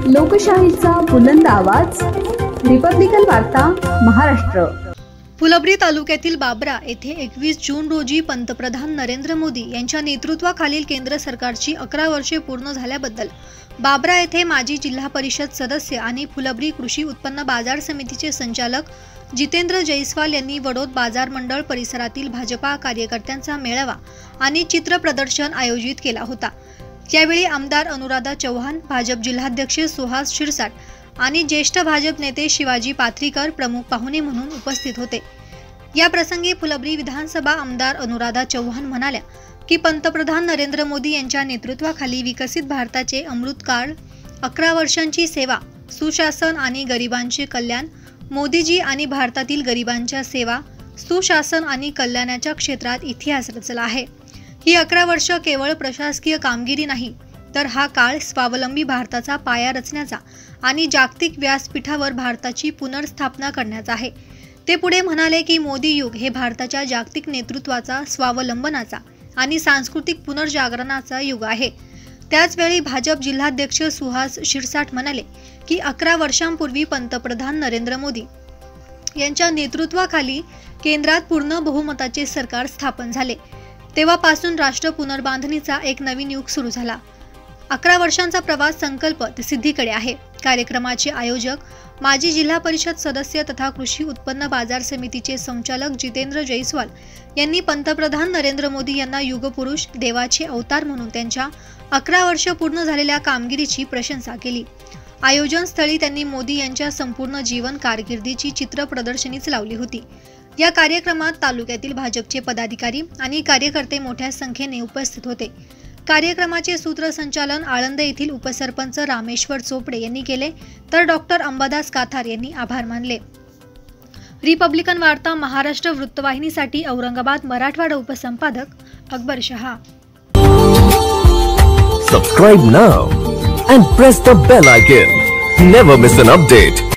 लोकशाहीचा बुलंद आवाज, रिपब्लिकन वार्ता महाराष्ट्र। फुलंब्री तालुक्यातील बाबरा येथे 21 जून रोजी पंतप्रधान नरेंद्र मोदी यांच्या नेतृत्वाखालील केंद्र सरकारची 11 वर्षे पूर्ण झाल्याबद्दल बाबरा येथे माजी जिल्हा परिषद सदस्य आणि फुलंब्री कृषी उत्पन्न बाजार समितीचे संचालक जितेंद्र जयस्वाल यांनी वडोद बाजार मंडळ परिसरातील भाजपा कार्यकर्त्यांचा मेळावा आणि चित्र प्रदर्शन आयोजित केला होता। यावेळी आमदार अनुराधा चव्हाण, भाजप जिल्हाध्यक्ष सुहास शिरसाट आणि ज्येष्ठ भाजप नेते शिवाजी पाथरीकर प्रमुख पाहुणे म्हणून उपस्थित होते। या प्रसंगी फुलंब्री विधानसभा आमदार अनुराधा चव्हाण म्हणाल्या की पंतप्रधान नरेंद्र मोदी यांच्या नेतृत्वाखाली विकसित भारताचे अमृतकाळ, 11 वर्षांची सेवा, सुशासन आणि गरिबांचे कल्याण, मोदीजी आणि भारतातील गरिबांच्या सेवा, सुशासन आणि कल्याणाच्या क्षेत्रात इतिहास रचला आहे। ही 11 वर्ष केवळ प्रशासकीय कामगिरी नाही, तर हा काळ स्वावलंबी भारताचा पाया रचण्याचा आणि जागतिक व्यासपीठावर भारताची पुनर्स्थापना करण्याचा आहे। ते पुढे म्हणाले की मोदी युग हे भारताच्या जागतिक नेतृत्वाचा, स्वावलंबनाचा आणि सांस्कृतिक पुनर्जागरणाचा युग आहे। त्याचवेळी भाजप जिल्हाध्यक्ष सुहास शिरसाट म्हणाले की 11 वर्षांपूर्वी पंतप्रधान नरेंद्र मोदी यांच्या नेतृत्वाखाली केंद्रात पूर्ण बहुमताचे सरकार स्थापन झाले। तेव्हापासून राष्ट्र पुनर्बांधणीचा एक नवीन युग सुरू झाला। 11 वर्षांचा प्रवास संकल्प ते सिद्धीकडे आहे। कार्यक्रमाचे आयोजक माजी जिल्हा परिषद सदस्य तथा कृषी उत्पन्न बाजार समितीचे संचालक जितेंद्र जयस्वाल यांनी पंतप्रधान नरेंद्र मोदी यांना युगपुरुष, देवाचे अवतार म्हणून त्यांच्या 11 वर्ष पूर्ण झालेल्या कामगिरीची प्रशंसा केली। आयोजन स्थळी त्यांनी मोदी यांच्या संपूर्ण जीवन कारकिर्दीची चित्र प्रदर्शनीच लावली होती। या कार्यक्रमात तालुक्यातील भाजपचे पदाधिकारी आणि कार्यकर्ते मोठ्या संख्येने उपस्थित होते। कार्यक्रमाचे सूत्रसंचालन आळंद येथील उपसरपंच रामेश्वर चोपडे यांनी केले, तर डॉक्टर अंबादास काथार यांनी आभार मानले। रिपब्लिकन वार्ता Maharashtra वृत्तवाहिनीसाठी Aurangabad Marathwada उपसंपादक Akbar Shah. Subscribe now and press the bell icon. Never miss an update.